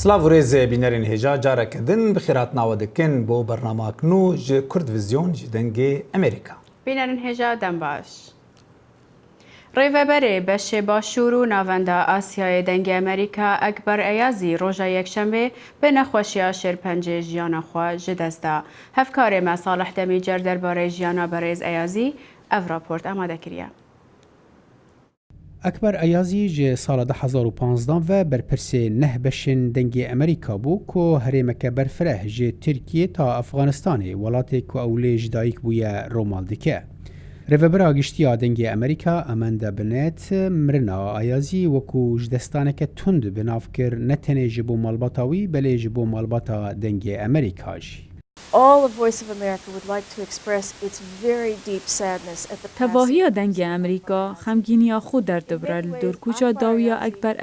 سلاو ریز بینرین هجا جارا کردن بخیرات ناودکن بو برنامه کنو ج کرد ویزیون ج دنگ امریکا. بینرین هجا دم باش. ریوبری بشه باشور و ناونده آسیای دنگ امریکا اکبر ایازی روژا یکشنبه به نخوشی شرپنج جیانا خوا جدسته. هفکار مصالح دمی جر درباره جیانا بریز ایازی او راپورت آماده کریه. اکبر ایازی ج سال 2015 و برپرس نه بشن دنگ امریکا بو که هرمک برفره ج ترکیه تا افغانستان ولاتی که اولیج دایک بویا رومال دکه. ریوبرا گشتی دنگ امریکا امنده بنت مرنا ایازی وکو جدستانه که تند بنافکر نتنه جبو مالباتاوی بلی جبو مالباتا دنگ امریکاش. All of Voice of America would like to express its very deep sadness at the تواهی دنگ امریکا خمگینی خود در دبرل دورکوچا داویا اکبر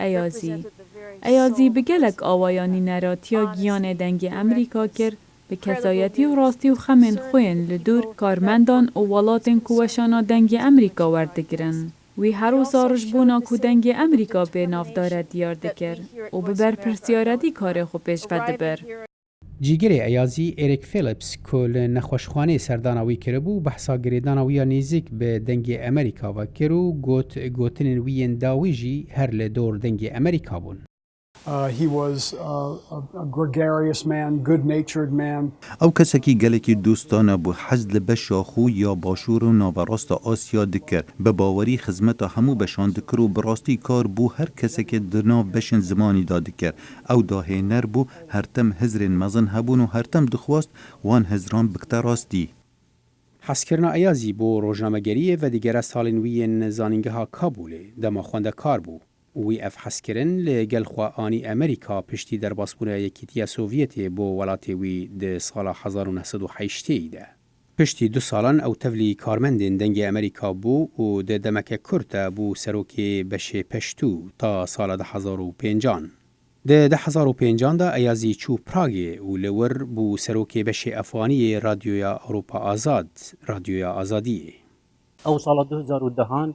ایازی بگلک آوایانی نراتیا گیان دنگ امریکا کرد به کسایتی و راستی و خمین خوین لدور کارمندان و ولاتن کوشانا دنگ امریکا وردگرن. وی هر و سارش بونا کو دنگ امریکا به نافدار دیار دکر و ببر پرسیاردی کار خو پیش بده بر. جیگر ایازی ایریک فیلیپس کل نخوشخانه سردانوی کربو بحثا گریدانوی نیزیک به دنگ امریکا و کرو گوتن وین داویجی هر لدور دنگ امریکا بون. He was a gregarious man, good-natured man. او کسکی گلکی دوستانه بو حزل بشاخو یا باشور و نابراست آسیا دکر به باوری خدمت همو بشان دکر و براستی کار بو هر کسکی درنا بشن زمانی دادکر او داهی نر بو هر تم هزرین مزن هبون و هر تم دخواست وان هزران بکتر راستی. حسکرنا ایازی بو روزنامه‌گری و دیگر سالین وین زانینگه ها کابوله دما خوانده کار بو. وی اف حسکرن لگل خواهانی امریکا پشتی در باسپور یکیتیا سوویتی بو ولاتی وی ده سال 1908 ده. پشتی 2 سالان او تولی کارمندین دنگ امریکا بو و ده دمک کرتا بو سروکی بشه پشتو تا سال 2005. ده 2005 ده ایازی چو پراگی و لور بو سروکی بشه افغانی رادیویا اروپا آزاد، رادیویا آزادی. او سال 2010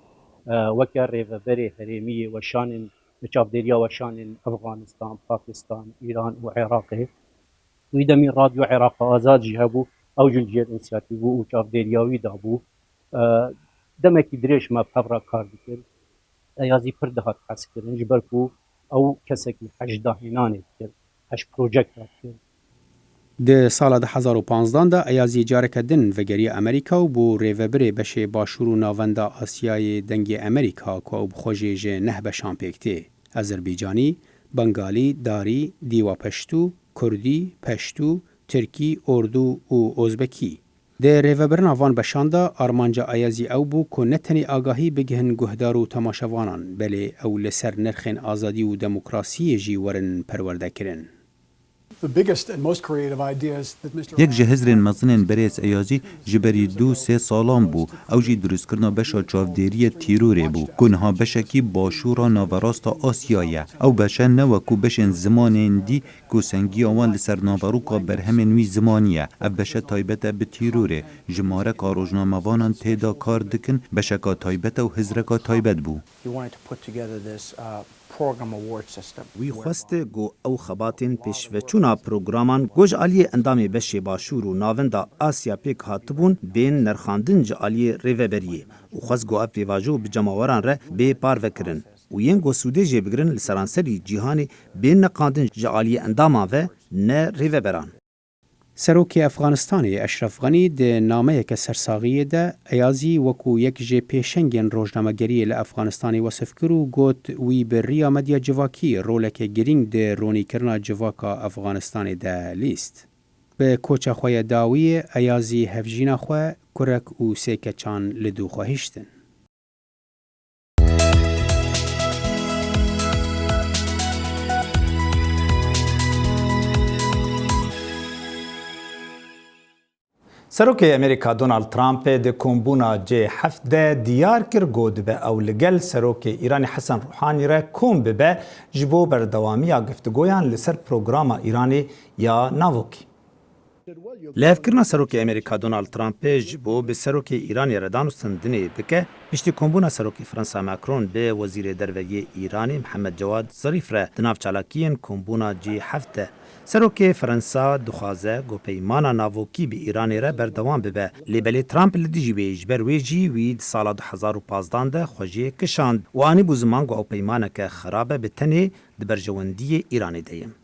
وکر ریوبری هریمی و شان چاودریا و شان افغانستان، پاکستان، ایران و عراق. ویدمی رادیو عراق آزاد جهبو او جنجیت انسیاتیو و چاودریاوی دابو. دمکی دریش ما پبرا کار دکر. ایازی پردهات حس کردن جبرکو او کسکی 18 هنانه کرد 8 پروژکت کرد. ده سال 2015 ده ایازی جارکدن وگری امریکا و بو ریوبری بشه باشور و ناونده آسیای دنگ امریکا که او بخوژیج نه بشان پیکته. آذربایجانی، بنگالی، داری، دیوا پشتو، کردی، پشتو، ترکی، اردو و ازبکی. ده ریوبر ناوان بشانده آرمانجا ایازی او بو که نتنی آگاهی بگهن گهدار و تماشوانان بله او لسر نرخین آزادی و دموکراسی جی ورن پرورده کرن. یک جهزرین مزنین بریز ایازی جبری 2-3 سالان بو او جی درست کرنا بشا چاودیری تیروری بو کنها بشکی باشورا ناوراست آسیایه او بشه نوکو بشن زمانین دی کو سنگی آوان لسر ناوروکا برهمین وی زمانیه او بشه تایبته به تیروری جماره کاروجنا موانان تیدا کار دکن بشکا تایبته و هزرکا تایبت بو. وی خواسته گو او خباتین پیش و چونا پروگرامان گوش آلی اندامی بشه باشور و ناوندا آسیا پیک هاتبون بین نرخاندن جالی ریوبریه و خواست گو اپی واجو بجماوران ره بی پار وکرن و ین گو سوده جه بگرن لسرانسری جیهانی بین نقاندن جالی انداما و نه ریوبران. سروکی افغانستانی اشرف غنی ده نامه یک سرساغیه ده ایازی وکو یک جه پیشنگین روزنامه‌گری لافغانستانی وصف کرو گوت وی به ریا مدیا جواکی رولک گرینگ ده رونی کرنا جواکا افغانستانی ده لیست. به کوچه خوی داوی ایازی هفجینا خواه کرک و سیکه چان لدو خواهشتن. سروک امریکا دونالد ترامپ د کومبونا جه هفته دیار کر گود به او لگل سروک ایرانی حسن روحانی را کوم به جبو بردوامی گفتگویان لسر پروگرام ایرانی یا ناوکی. لافکرنا سروک امریکا دونالد ترامپ جبو به سروک ایرانی ردان و سندنی بکه پشتی کمبونا سروک فرانسا ماکرون به وزیر درویه ایرانی محمد جواد ظریف را دناف چالاکیین کمبونا جی هفته سروک فرانسا دخوازه گو پیمانا ناوکی به ایرانی را بردوام ببه لیبلی ترامپ لدیجی بیج برویجی وید سال 2015 ده خوشی کشاند و آنی بو زمان گو او پیمانا که خرابه به تنه دبرجواندی ایرانی دیم.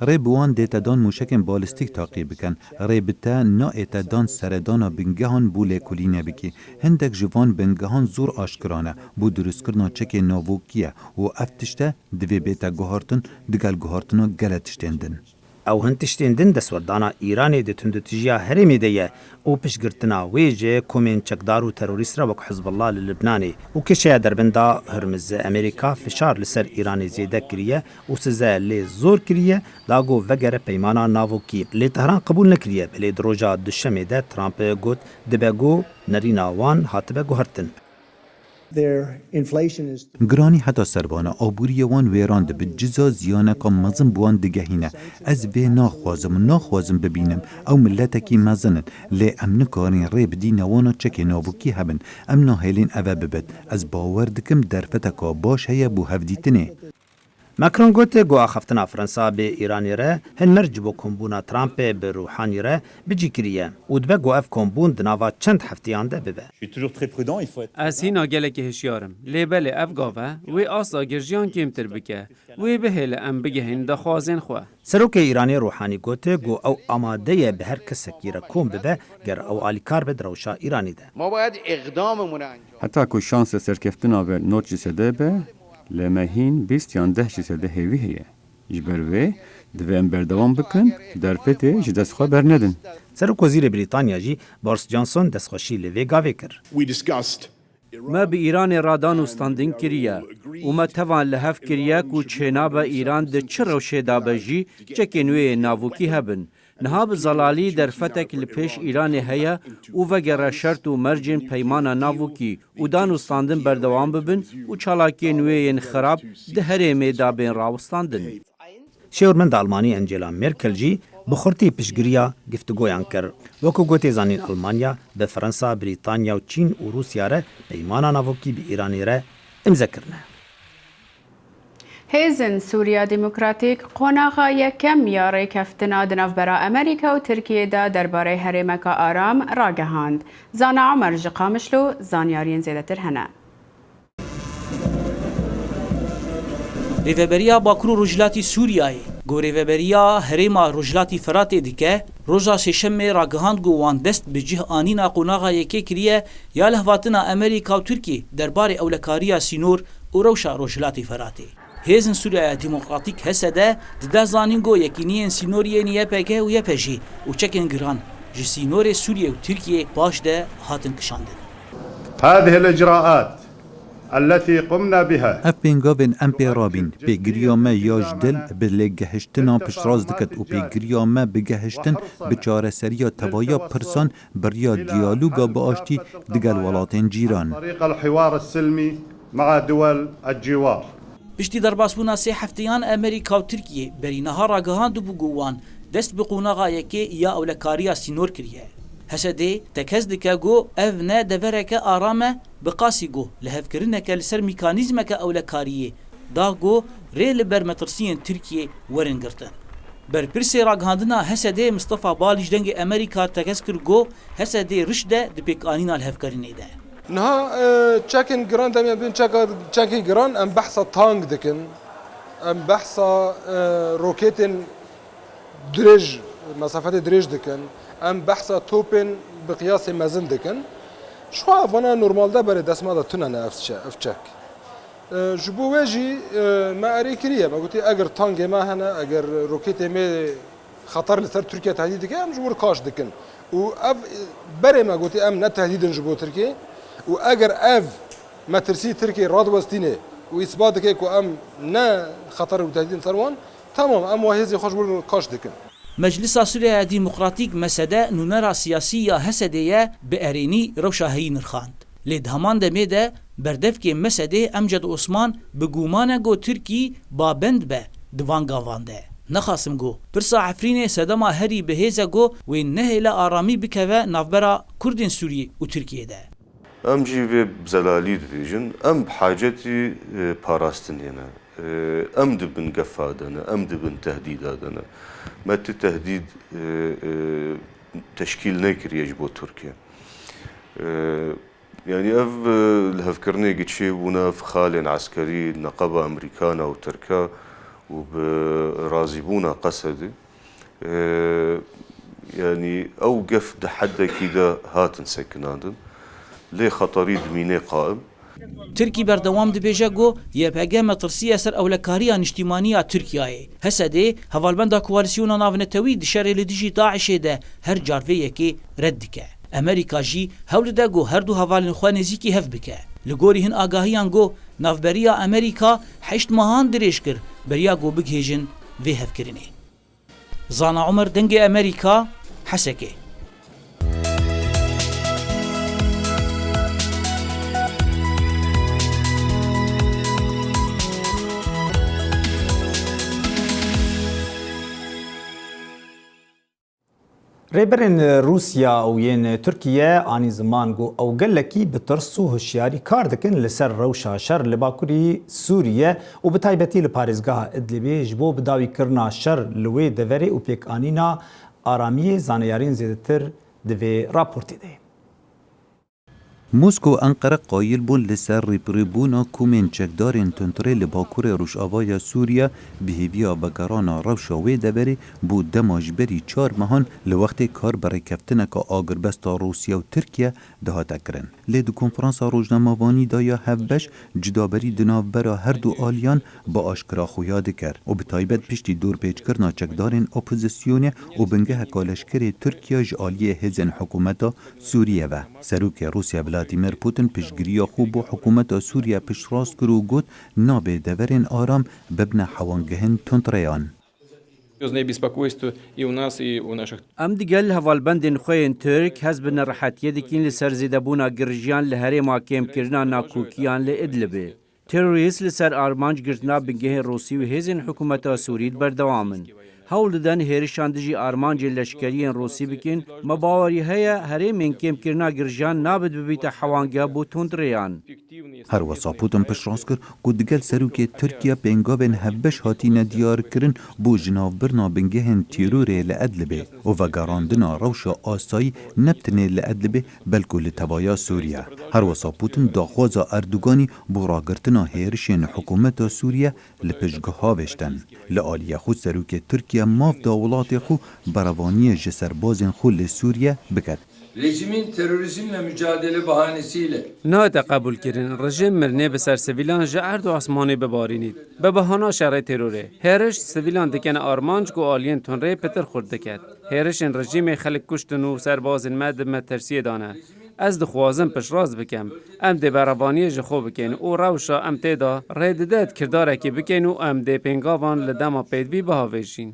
ری بوان دیتدان موشکن بالستیک تعقیب بکن ری بتا نا ایتدان سردانا بنگهان بوله کلینه بکی هندک جوان بنگهان زور آشکرانه بو درست کرنا چک ناوکیه و افتشته دوی بیتا گوهارتن دگل گوهارتنا گلتشتندن او هنتشتندن دسوردانا ایرانی ده تندتجیا هرمی دیه او پشگرتنا ویجه کومین چکدار و تروریست را وک حزب الله للبنانی و کشه دربندا هرمز امریکا فشار لسر ایرانی زیده کریه و سزه لی زور کریه داگو وگره پیمانا ناوکی لی تهران قبول نکریه بلی دروجا دشمی ده ترامپ گوت دبگو نرینا وان هاتبه گوهرتن گرانی حتی سربانه آبوری وان ویراند به جزا زیانه که مزم بوان دگهینه از به ناخوازم ببینم او ملتکی مزنن لی امن کارین ری بدی نوانا چک نابوکی هبن ام ناهیلین اوه ببد از باور دکم درفتکا باش هیا بو هفدیتنه ماکرون گوته گو آخفتنا فرانسا به ایرانی ره هن مرج بو کمبونا ترامپ به روحانی ره بجی کریه و دبه گو اف کمبون دناوا چند هفتیان ده ببه از هینا گلک هشیارم لیبل اف گاوه وی آسا گرجیان کمتر بکه وی بهل ام بگهین دا خوازن خواه سروک ایرانی روحانی گوته گو او آماده به هر کسکی را کم ببه گر او آلیکار به دروشا ایرانی ده ما باید اقداممون حتی که شانس سرکفتنا به نوچی سده به لمهین 20 یا 10 سده هیوی هیه جبروه دوام بردوام بکن در فته جدسخوا برندن سروک وزیر بریتانیا جی بورس جانسون دستخوشی لوی گاوه کر ما به ایران رادان و ستاندین کریه و ما توان لحف کریه که چنا به ایران ده چه روشه دابه جی چکنوی ناوکی هبن نهاب زلالی در فتک لپیش ایران هیا او وگر شرط و مرجن پیمان ناوکی و دان و ستاندن بردوام ببن و چالاکی نوین خراب ده هرمی دابین راوستاندن. شورمند آلمانی انجلا مرکل جی بخورتی پشگریا گفتگویان کر وکو گوتی زانین آلمانیا به فرانسا، بریتانیا و چین و روسیا را پیمان ناوکی به ایرانی را امضا کرنه. هیزن سوریا دموکراتیک قوناغا یکم یاری کفتنا دنافبرا امریکا و ترکیه دا درباره هرمکا آرام راگهاند. زانا عمر جقامشلو زانیارین زیادتر هنه. ریوبریا باکرو رجلاتی سوریای گو ریوبریا هرما رجلاتی فرات دیگه روزا سشم راگهاند گو وان دست به جه آنینا قوناغا یکی کریه یا لحواتنا امریکا و ترکیه درباره اولکاریا سینور و روشا رجلاتی فراتی. هیزن سوریا دموکراتیک هسته ده زانینگو یکینین سینوریه یپگه و یپجی و چکن گران جی سینور سوریا و ترکیه باش ده هاتن کشاندن. هذه الإجراءات التي قمنا بها اف بینگاوین امپیرابین بگریامه یاج دل بلگهشتنا پشراز دکت و بگریامه بگهشتن بچاره سریا توایا پرسان بریا دیالوگا با آشتی دگل ولاتین جیران. طریق الحوار السلمی مع دول الجوار. پشتی درباسبونا سه هفتیان امریکا و ترکیه برینها راگهاند بو گوان دست به قوناغا یکی یا اولکاریا سینور کریه. هسده تکز دکه گو اف نه دورکه آرامه بقاسی گو لحف کرنکه لسر میکانیزمکه اولکاریه دا گو ریل بر مترسین ترکیه ورنگرتن. بر پرسی راگهاندنا هسده مصطفى بالیج دنگ امریکا تکز کر گو هسده رشده دپیک آنینا لحف کرنه ده. نها تشاكن جران دائما بين تشاكي جران ام بحثا تانك دكن ام بحثا روكيتن دريج مسافات دريج دكن ام بحثا توبن بقياس مازن دكن شو افنا نورمال ده بري دسما ده تننا افشاك جبو واجي ما اري كريه ما قلت اگر تانك ما هنا اگر روكيت ما خطر لسر تركيا تهديد دكن ام جبور كاش دكن و بري ما قلت ام نتهديد جبو تركيا و اگر اف مترسي تركي راد وستينه و اثبات كي كو ام نا خطر و تهديد ثروان تمام ام وهزي خوش بول كاش دكن مجلس سوريا ديمقراطيك مساده نونرا سياسيه هسديه باريني روشاهي نرخاند لدهمان دميده بردف كي مساده امجد عثمان بگومانه گو تركي بابند به دوان گاوانده نخاسم گو پرسا عفرین سدما هری بهیزا گو و نهلا آرامی بکوه نافبرا کردین سوریه و ترکیه ده ام جیوه بزلالی دویجن ام بحاجتی پاراستن یعنی ام دبن قفادنا ام دبن تهديدادنا ما تهديد تشكيل نكر يجبو تركيا يعني الهفكرني قد شيء بنا في خال عسكري نقابة أمريكانا وتركا وبرازبونا قصدي يعني أوقف دحدا كده هاتن سكنادن ليه خطري دميني قائم ترکی بردوام دبیجه گو یه پیغام ترسیه سر اولکاریا نشتیمانیا ترکیه هسده هوالبندا کوالسیون ناونتوی دشاره لدیجی داعش ده هر جاروه یکی رد که امریکا جی هول ده گو هر دو هوالن خواه نزیکی هف بکه لگوری هن آگاهیان گو نافبریا امریکا 8 ماهان دریش کر بریا گو بگهیجن وی هف کرنه زانا عمر دنگ امریکا حسکه ريبرن روسيا او ين تركيا اني زمان جو او قالكي بترسو هشياري كاردكن لسر روشا شر لباكوري سوريا وبتايبتي لباريزغا ادلبي جبو بداوي كرنا شر لوي دفري و بيك انينا ارامي زانيارين زيدتر دفي رابورتي دي موسکو انقره قایل بون لسر ریپریبونا کومین چکدارین تنتره لباکور روشاوای سوریا بهیویا بگرانا روشاوی دبری بود دماج بری 4 ماهان لوقت کار برای کفتنک آگربستا روسیا و ترکیه دهاته کرن. لید کنفرانس روزنامه‌وانی دایا هفبش جدابری دناو برا هر دو آلیان با آشکرا خویاد کرد و به تایبت پشتی دور پیچ کرنا چکدارین اپوزیسیونه و بنگه هکالشکر ترکیه جالیه هزن حکومتا سوریه و سروک روسیا ولادیمیر پوتین پیشگیری خوب و حکومت سوریه پیش راست کرو گوت نابه دورین آرام ببن حوانگهن تندریان. ام دیگل هوالبندین خوین ترک حزب نرحتیه دکین لسر زیدبونا گرجیان لهره ماکیم کرنا ناکوکیان لادلبه. تروریست لسر آرمانج گرتنا بنگه روسی و هزین حکومت سورید بردوامن. هول دن هریشان دجی آرمانج لشکریان روسی بکن مباوری هیا هره من کم کرنا گرجان نابد ببیت حوانگه بو تندریان. هر وسا پوتین پیش راست کرد که دیگر سروک ترکیه بنگاون هبش هاتین دیار کرن بو جناف برنا بنگهن تیروره لادلبه و وگراندنا روش آسایی نبتنه لادلبه بلکو لتبایا سوریه. هر وسا پوتین داخواز اردوگانی بو راگرتنا هیرشین حکومت سوریه لپشگه ها بشتن. لآلیه خود سروک ترکیه ماف داولات خو بروانی جسربازن خو لسوریه بکد. Rejimin terörizmle mücadele bahanesiyle نه قبول کردن رژیم مرنه به سر سویلان جهرد و آسمانی ببارینید به بهانه شرع تروره هرش سویلان دکن آرمانج گو آلین تنره پتر خورد کرد هرش این رژیم خلق کشتن و سرباز مد مترسیه دانه از دخوازم پش راز بکم ام ده برابانی جخو بکن او روشا ام تیدا ریددت کرداره که بکن و ام ده پنگاوان لدما پیدوی بهاویشین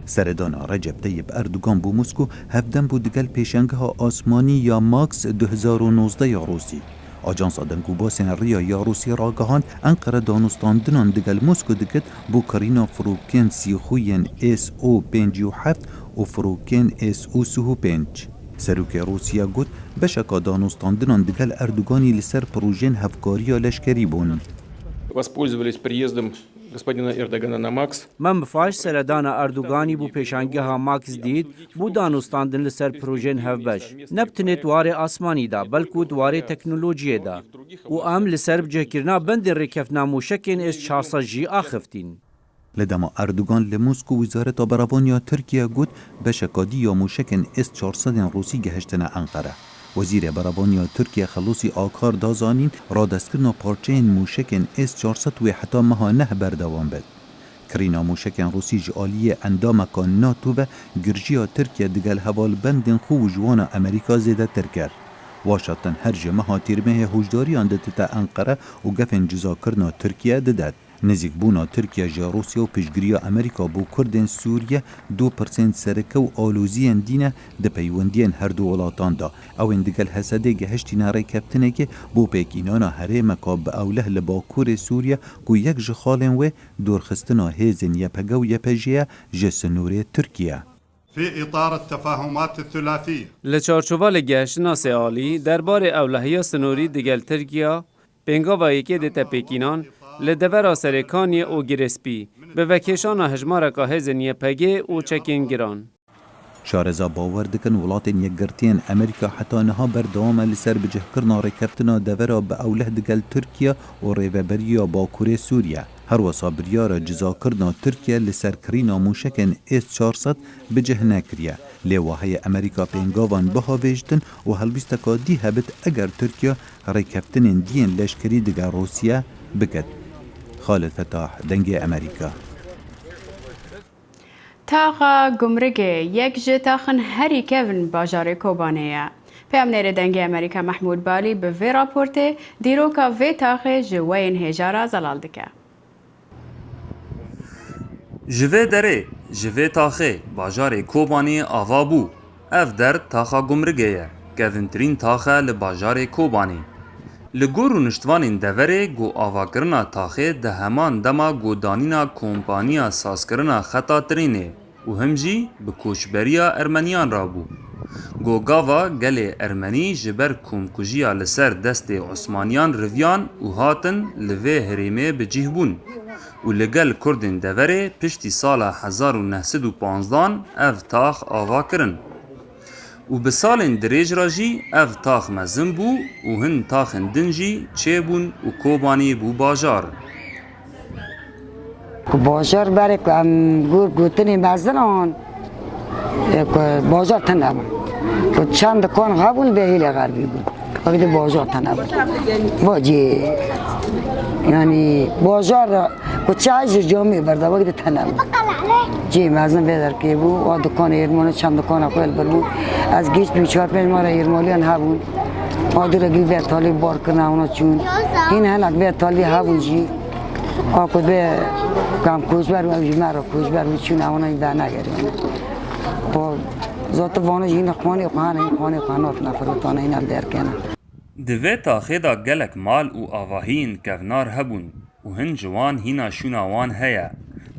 سردان رجب طیب اردوگان بو موسکو هفدن بو دگل پیشنگه ها آسمانی یا ماکس 2019 یا روسی. آجانس آدنگو با سنریا یا روسی راگهان انقره دانستاندنان دگل موسکو دگت بو کارینا فروکن سیخوین SO57 و فروکن SO35. سروک روسیا گوت بشکا دانستاندنان دگل اردوگانی لسر پروژین هفکاریا لشکری بون. Воспользовались приездом господина Эрдогана на МАКС. من بفاش سردان اردوگانی بو پیشنگه ها ماکس دید بو دانستاندن لسر پروژین هفبش نبتنه دواره آسمانی دا بلکو دواره تکنولوژی دا و ام لسر بجه کرنا بند رکفنا موشکین از 400 جی آخفتین. لدما اردوگان لموسکو وزارت برابانیا ترکیه گوت بشکادی یا موشکن S-400 روسی گهشتن انقره. وزیر برابانیا ترکیه خلوصی آکار دازانین را دستکرنا پارچین موشکن S-400 و حتی مها نه بردوان بد. کرینا موشکن روسی جالیه اندامکان ناتو و گرجیا ترکیه دگل حوال بندن خو جوانا امریکا زیده ترکر. واشتن هر جمعه تیرمه هجداری اندت تا انقره و گفن جزا کرنا ترکیه ددد. نزیک بونا ترکیه جا روسیا و پشگیری امریکا بو کردین سوریه 2% سرکه و آلوزیان دینه ده پیوندین هر دو ولاتان دا او اندگل حسده گهشتی ناره کپتنه که بو پیکینانا هره مکاب اوله لباکور سوریه کو یک جخالن و دورخستنا هیزن یپگه و یپجیه جسنور ترکیه. في إطار التفاهمات الثلاثية لچارچوبال گشتناس عالی درباره اولهیا سنوری دگل ترکیه پنگا و یکی ده پیکینان لدور سرکانی او گرسپی به وکیشان هجمار که هزنیه پگه او چکین گران. شارزا باور دکن ولاتین یکگرتین امریکا حتی نها بردوام لسر بجه کرنا رکبتنا دورا به اوله دگل ترکیه و ریوبریا باکور سوریه. هر وصا بریار جزا کرنا ترکیه لسر کرینا موشکن S-400 بجه نکریه. لیواهای امریکا پینگاوان بها ویجتن و هلویستکا دی هبت اگر ترکیه رکبتن دین لشکری دگر روسیه بکد. خالد فتاح دنگ امریکا. تاغا گمرگه یک جتاخن هری کون باجار کوبانه پیامنر دنگ امریکا محمود بالی به وی راپورته دیروکا وی تاغه جوین هجارا زلال دکه. جوه دره جوه تاخه باجار کوبانی آوا بو اف در تاخا گمرگه کونترین تاخه لباجار کوبانی لگور و نشتوان دوره گو آواگرنا تاخه ده همان دما گودانینا کمپانیا سازکرنا خطا ترینه و همجی به کوشبریا ارمنیان را بو. گو گاوا گل ارمنی جبر کمکوژیا لسر دست عثمانیان رویان و هاتن لوه هریمه بجیه بون و لگل کردن دوره پشتی سال 1915 اف تاخ آوا کرن. و به سال دریج راجی اف تاخ مزن بو و هن تاخن دنجی چه بون و کوبانی بو باجار. باجار برای که گور گوتنی مزن آن باجار تنه بود. که چند دکان قبول به هیل غربی بود. وقتی باجار تنه بود. باجی یعنی باجار که چه جامعه برده وقتی تنه بود. جی مزن بدر که بود و دکان ایرمانی چند دکان اقل بر بود. از گیش بیچار پیش ما را ایرمالیان ها بود. آدی را گیل بیت تالی بار کنه اونا چون. این هنگ بیت تالی ها بود جی. آقود به کام کوچبر و جمعه کوچبر و چون اونا این ده نگریم. با ذات وانه این خانه خانات نفرتانه این هم در کنه. دوی تاخه دا گلک مال و آواهین کونار هبون و هن جوان هینا شوناوان هیا.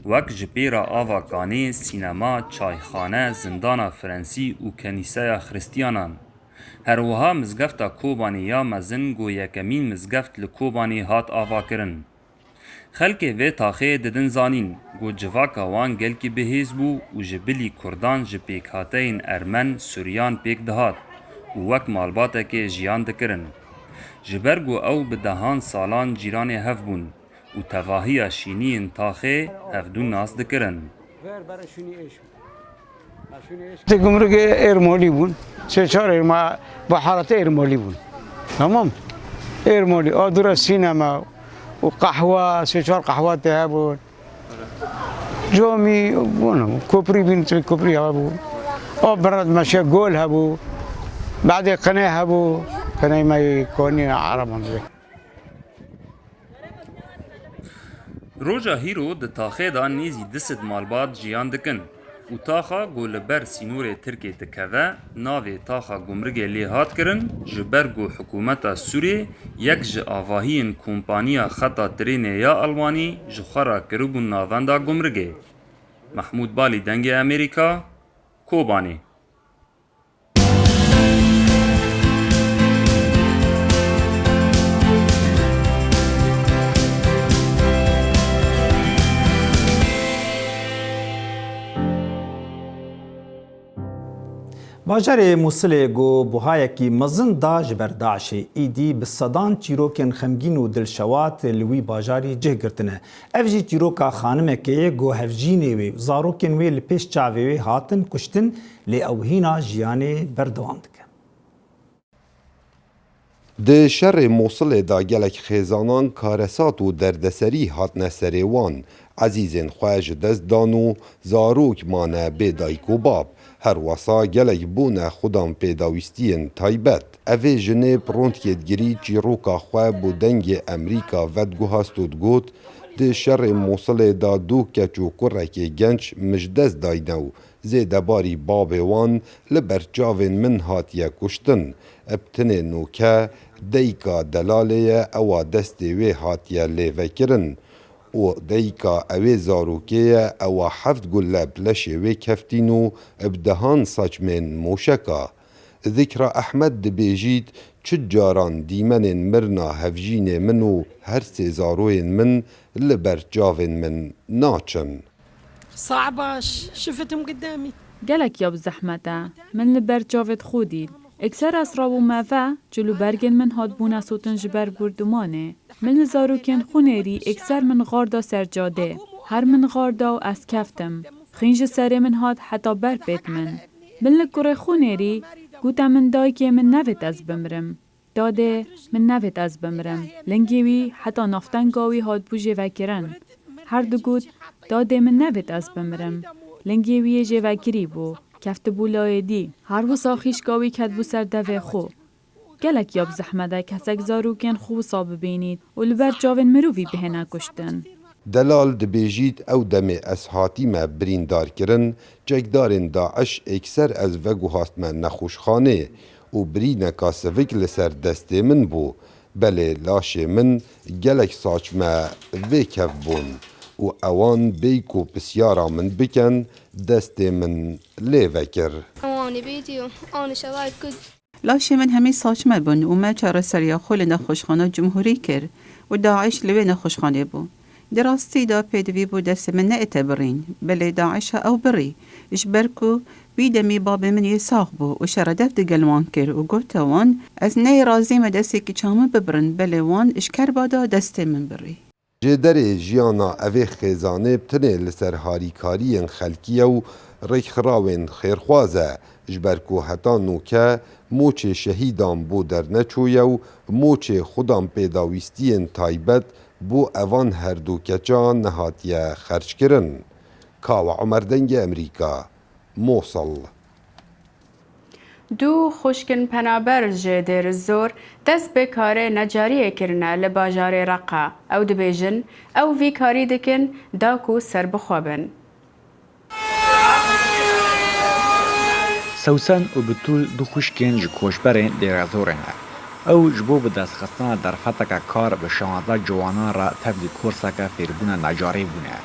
وک جپیرا آواکانه، سینما، چایخانه، زندان فرانسی و کنیسه خریستیانان. هر وها مزگفتا کوبانی یا مزن گو یکمین مزگفت لکوبانی هات آوا کرن. خلک وی تاخه ددن زانین گو جواکا وان گلکی بهیز بو و جبلی کردان جپیک هاتین ارمن سوریان پیک دهات و وک مالباته که جیان دکرن. جبرگو او بدهان سالان جیران هف بون و تواهی شینی تاخه هفدون ناس دکرن. گمرک ایرمالی بون، سه چهار بحارت ایرمالی بون. تمام ایرمالی آدر سینما و قهوه سه چهار قهوه ته بود. جامی بون کوپری بین تو کوپری ها بود. آب برد مشه گل ها بود. بعد قناه ها بود. قناه مای کانی عربان زی. روجا هیرو د تاخه دا نیزی دست مالبات جیان دکن و تاخا گو لبر سینور ترکی دکوه ناوی تاخا گمرگه لیهات کرن جبر گو حکومتا سوری یک ج آواهین کمپانیا خطا ترینه یا الوانی جخارا کربون ناوندا گمرگه. محمود بالی دنگ امریکا کوبانی. باجار موصل گو بوهایکی مزن دا جبر داعش ایدی بصدان چیروکن خمگین و دلشوات لوی باجاری جه گرتنه. افجی چیروکا خانمه که گو هفجینه وی زاروکن وی لپیش چاوی وی هاتن کشتن لی اوهینا جیانه بردوام دکن. د شر موصل دا گلک خیزانان کارسات و دردسری هاتنه سریوان عزیزین خواهج دست دانو زاروک مانه بیدایک و باب هر وصا گلک بونه خودم پیداویستین تایبت اوه جنه پرونتیت گری چیروکا خواه بو دنگ امریکا ودگو هستود گوت دی شر موصل دا دو کچ و کرک گنج مجدز داینو زیده باری باب وان لبرچاوین من هاتیه کشتن ابتن نوکه دیکا دلاله او دست وی هاتیه لیوه کرن و دیکا اوی زاروکه او 7 گله بلشه وی کفتینو ابدهان ساچمین موشکا ذکر احمد دبیجید چجاران دیمن مرنا هفجین من و هر سیزاروین من لبرچاوین من ناچن صعباش شفتهم قدامي قالك يا بزحمته من لبر جاوت خودي اكثر اسراب ومافا جلو برگن من هاد بونا سوتن جبر بردمانه من زاروکن خونری اکثر من غاردا سرجاده هر من غاردا و از کفتم خینج سر من هاد حتی بر بیت من لکره خونری گوتا من دای که من نوید از بمرم داده من نوید از بمرم لنگیوی حتی نافتنگاوی هاد بوجه وکرن هر دو گوت داده من نوید از بمرم لنگیوی جه وکری بو کفت بولای دی هر و ساخیشگاوی کد بو سر دوه خو گلک یاب زحمده کسک زاروکن خو صاب بینید و لبر جاون مرووی بهنه کشتن دلال دبیجید او دم اسهاتی ما بریندار کرن جگدارن داعش اکثر از وگو هاست من نخوشخانه و برینکا سوک لسر دست من بو بله لاش من گلک ساچ ما ویکف بون و اوان بیکو بسیارا من بکن دست من لیوه کر اوانی بیدیو آنی شرایط کد لاش من همه ساچمه بون و ما چاره سریا خول نخوشخانه جمهوری کر و داعش لوی نخوشخانه بون دراستی دا پیدوی بو دست من نعتبرین بله داعش او بری اش برکو بیدمی باب من یساق بو و شردف دگل وان کر و گوتا وان از نی رازی ما دستی که چامه ببرن بله وان اش کر بادا دست من بری جدر جیانا اوی خیزانه بتنه لسر هاریکاری خلکی و ریخراوین خیرخوازه جبرکو حتا نوکه موچ شهیدان بو در نچویه و موچ خودم پیداویستین تایبت بو اوان هر دو کچان نهاتیه خرج کرن کاو عمر دنگ امریکا موصل دو خوشکن پنابر جدر زور دست به کار نجاری کرنه لباجار رقا او دبیجن او وی کاری دکن داکو سر بخوابن سوسن و بطول دو خوشکن جو کوشبرین دیر زورنه او جبو به دست خستان در فتک کار به 16 جوانان را تبدیل کورسک فیربون نجاری بونه.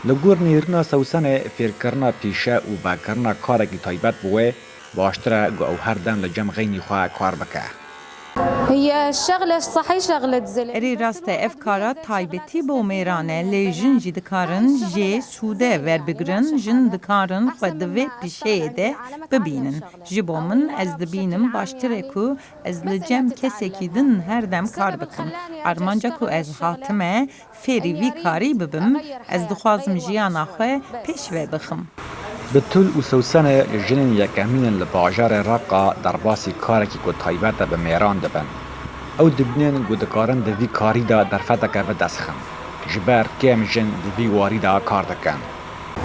لگور نیرنا سوسن فیرکرنا پیشه و باکرنا کارکی تایبت بوه باشتره گو او هر دم لجم غینی خواه کار بکه. هي الشغلة صحيح شغلة زل اری راست افکارات تایبتی بو میرانه لی جن جی دکارن جی سوده ور بگرن جن دکارن خود دوی پیشه ده ببینن جی بو من از دبینم باشتره کو از لجم کسی که دن هر دم کار بکن ارمانجا کو از حاتمه فیری وی کاری ببم از دخوازم جیانا خواه پیش وی بخم بطول و سوسن جنین یکمین لباجار رقا در باسی کارکی که تایبت به میران دبن او دبنین گودکارن دوی کاری دا در فتک و دستخم جبر کم جن دوی واری دا کار دکن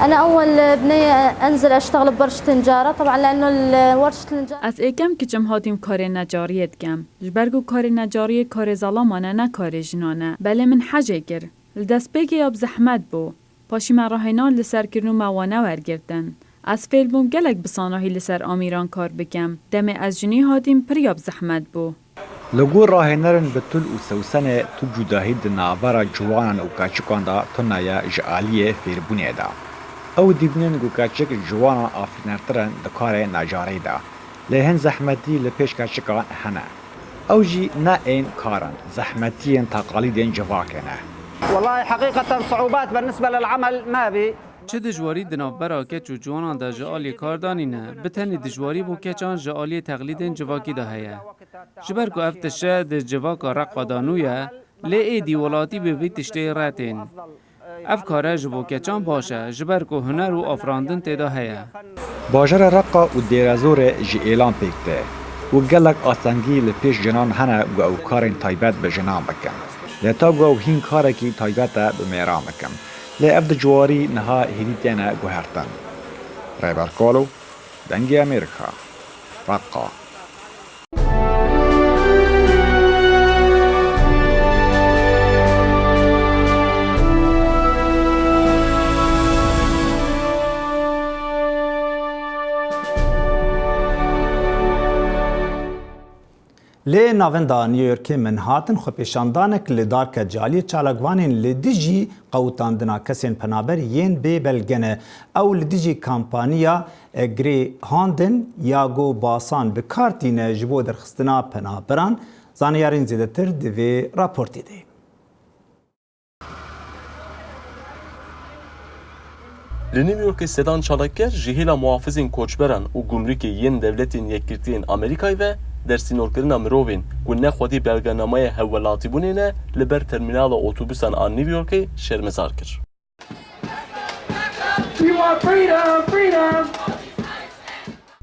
أنا أول بنية أنزل أشتغل بورشة نجارة طبعا لأنه ورشة النجارة از ایکم که جم هاتیم کار نجاریت کم جبرگو کار نجاری کار ظلامانه نه کار جنانه بله من حجه گر لدست بگی اب زحمت بو پاشی مراهنان لسر کرنو موانه ورگردن از فیل بوم گلک بساناهی لسر آمیران کار بکم دم از جنی هاتیم پریاب زحمت بو لگور راهنرن بطول و سوسن تو جداهی دنابرا جوانان و کچکان دا تنایا جعالیه فیربونه دا او دیبنین گو کچک جوانان آفرینرترن دکار نجاری دا لهن زحمتی لپیش کچکان هنه او جی نه این کارن زحمتین تقالیدین جواکنه والله حقيقة صعوبات بالنسبة للعمل ما بي چه دجواری دنابرا کچ و جوانان دا جعالی کاردانی نه بتنی دجواری بو کچان جعالی تقلیدین جواکی دا هیا جبر کو افتشه د جواکا رقا دانویا لی ایدی ولاتی به وی تشتی راتین افکاره جبو کچان باشه جبر کو هنر و افراندن تیدا هیا باجر رقا و دیرازور جی اعلان پیکته و گلک آسنگی لپیش جنان هنه و او کارین تایبت به جنان بکن لتا گو هین کارکی تایبت به میران بکن لی افد جواری نها هیدیتینا گوهرتن ریبر کولو دنگی امریکا رقا لی ناوندا نیویورکی من هاتن خو پیشاندانک لدار که جالی چالکوانین لدیجی قوتاندنا کسین پنابر ین بی بلگنه او لدیجی کامپانیا گری هاندن یاگو باسان بکارتین جبو درخستنا پنابران زانیارین زیده تر دوی راپورتی دی. لنیویورک سدان çalakker jihila muhafizin koçberan û gumrûkê yên devletên yekgirtiyên Amerîkayê ve dersînorkirina mirovên ku nexwedî belgenamaya hevwelatîbûnê ne li ber termînala otobûsan a New Yorkê şermezar kir.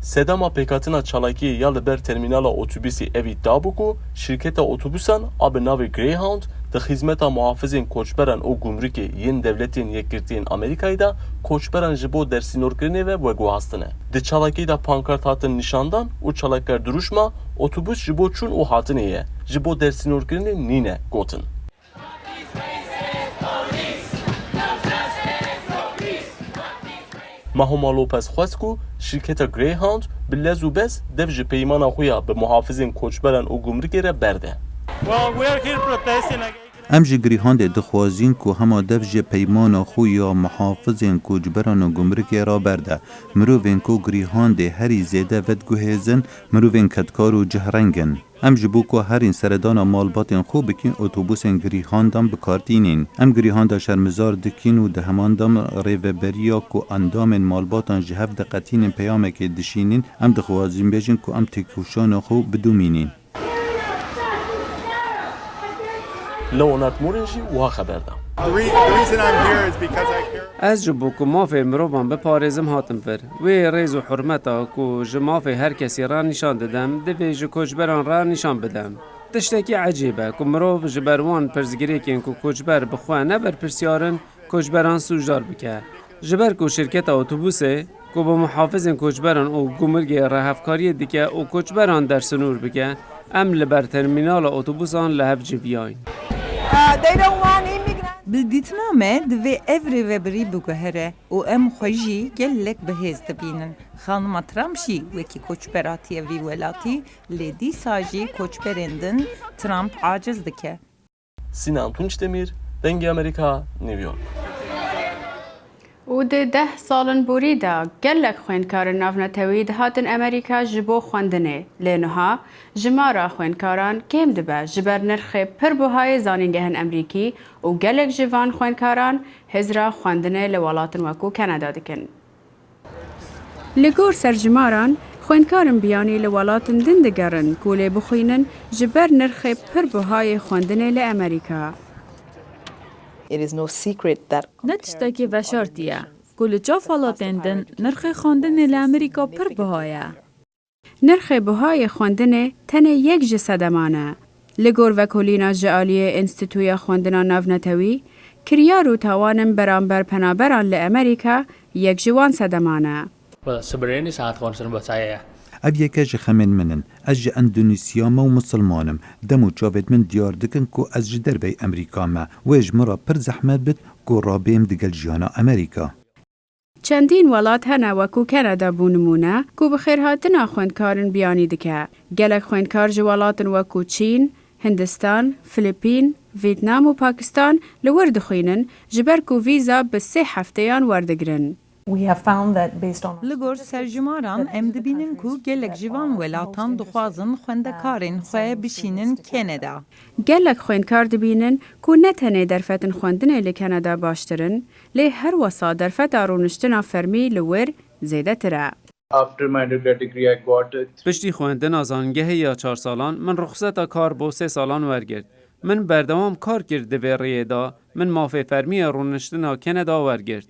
Sedama pêkatina çalakiyê ya li ber termînala otobûsê evî dabû ku şirketa otobûsan a bi navê Greyhound di xizmeta muhafizên koçberan û gumrûkê yên devletên yekgirtiyên Amerîkayê de koçberan ji bo dersînorkirinê ve veguhastine. Di çalakiyê de pankart hatin nîşandan û çalakger duruşma otobûs ji bo çûn û hatinê ye. Ji bo dersînorkirinê nîne gotin. Mahoma Lopez xwest ku şirketa Greyhound bi lez û bez dev ji peymana xwe ya bi muhafizên koçberan û gumrûkê re berde. ام جی گریهاند دخوازین که همه دف جه پیمان خو یا محافظین کوچبران و گمرکی را برده مروین که گریهاند هری زیده ود گوهیزن مروین کدکار و جهرنگن ام جبو که هرین سردان مالباتین خوب بکین اتوبوسین گریهاندم بکارتینین ام گریهاند شرمزار دکین و دهماندم ریوبریا که اندام مالباتان جهف دقتین پیامه که دشینین ام دخوازین بیجین که ام تکوشان خو بدومینین لونات مورنجی وها خبر ده. از جبو که مافی مروبان بپارزم هاتم فر وی ریز و حرمتا که جمافی هر کسی را نشان دادم دوی جو کوچبران را نشان بدم تشتکی عجیبه که مروب جبروان پرزگیری کن که کوچبر بخواه نبر پرسیارن کوچبران سوجدار بکه جبر که شرکت اتوبوسه که با محافظین کوچبران و گمرگی رهفکاری دیگه و کوچبران در سنور بکه ام لبر ترمینال اتوبوسان لهف جویاین بدیتنامه دوی اوری وبری بگهره و ام خوشی گلک بهست بینن خانم ترامشی وکی کوچبراتی وی ولاتی لیدی ساجی کوچبرندن ترامپ عاجز دکه. سینان تونچدمیر دنگ امریکا نیویورک. و ده 10 سالن بوریدا گلک خوینکار ناونتوی هاتن امریکا جبو خواندنه لینها جمارا خوینکاران کم دبه جبر نرخ پر بوهای زانینگهن امریکی و گلک جوان خوینکاران هزرا خواندنه لولاتن وکو کانادا دکن. لگور سرجماران خوینکارن بیانی لولاتن دندگرن کوله بخوینن جبر نرخ پر بوهای خواندنه لامریکا. نتشتکی وشارتیه. کل جا فالاتندن نرخ خواندن لامریکا پر بهایه. نرخ بهای خواندن تن یک جسدمانه. لگور وکولینا جعالی انستیتویا خواندنا ناونتوی کریارو توانم برانبر پنابران لامریکا یک جوان صدمانه. sebenarnya sangat concern buat saya ya. اف یکه خمن منن از جه اندونیسیا ما و مسلمانم دمو چاوید من دیار دکن که از جه دربی امریکا ما و اجمرا پر زحمت بد که رابیم دگل جیانا امریکا. چندین ولات هنه وکو کانادا بونمونه که بخیرهاتنا خوندکارن بیانی دکه. گلک خوندکار جوالاتن وکو چین، هندستان، فلیپین، ویتنام و پاکستان لورد خوینن جبر که ویزا به 3 هفتهان وردگرن. لگور سرجماران ام دبینن کو گلک جوان ولاتان دخوازن خوندکارن خواه بشینن کانادا. گلک خوندکار دبینن کو نتنه درفتن خوندنه لکانادا باشترن لی هر وسا درفت آرونشتنا فرمی لور زیده تره. After my undergrad degree I got it. پشتی خوندن از آنگه یا 4 سالان من رخصت کار با 3 سالان ورگرد. من بردوام کار کرده به ریدا من مافی فرمی رونشتنا کانادا ورگرد.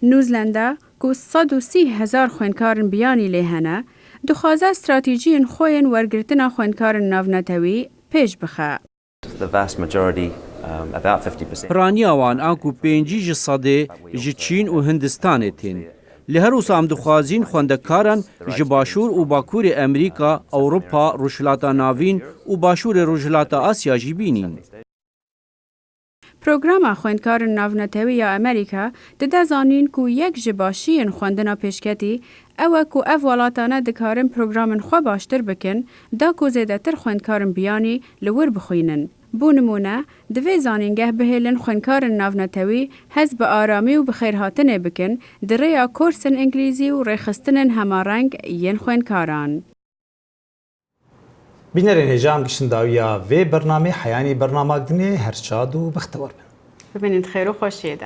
نیوزلندا که 130,000 خوینکارن بیانی لیهنه دخوازه استراتیجی خوین ورگرتنا خوینکارن ناونتوی پیش بخه. پرانیا وان آنکو 5% جی چین و هندستان تین. لهروس هم دخوازین خوندکارن جی باشور و باکور امریکا، اوروپا، روشلاتا ناوین و باشور روشلاتا آسیا جی بینین. پروگراما خوێندکارن ناونەتەوی یا ئەمریکا دەدەزانین کو یەک ji باشیên xwendina pêşketî ew ku ev welatane dikarin programên xwe baştir bikin da ku zêdetir xwendkarên biyanî li wir bixwînin. بۆ نمونە divê zanîngeh bihêlin xwenkarên navnetewî hez bi aramî û bi xêrhatinê bikin di rêya korsên îngilîzî û rêxistinên hemareng yên xwenkaran. Bînerên hêjam giştin dawiya vê bernamê heyanî bernamagdinê her şad û bextewar bin. Bibînin xêr û xweşiyê de.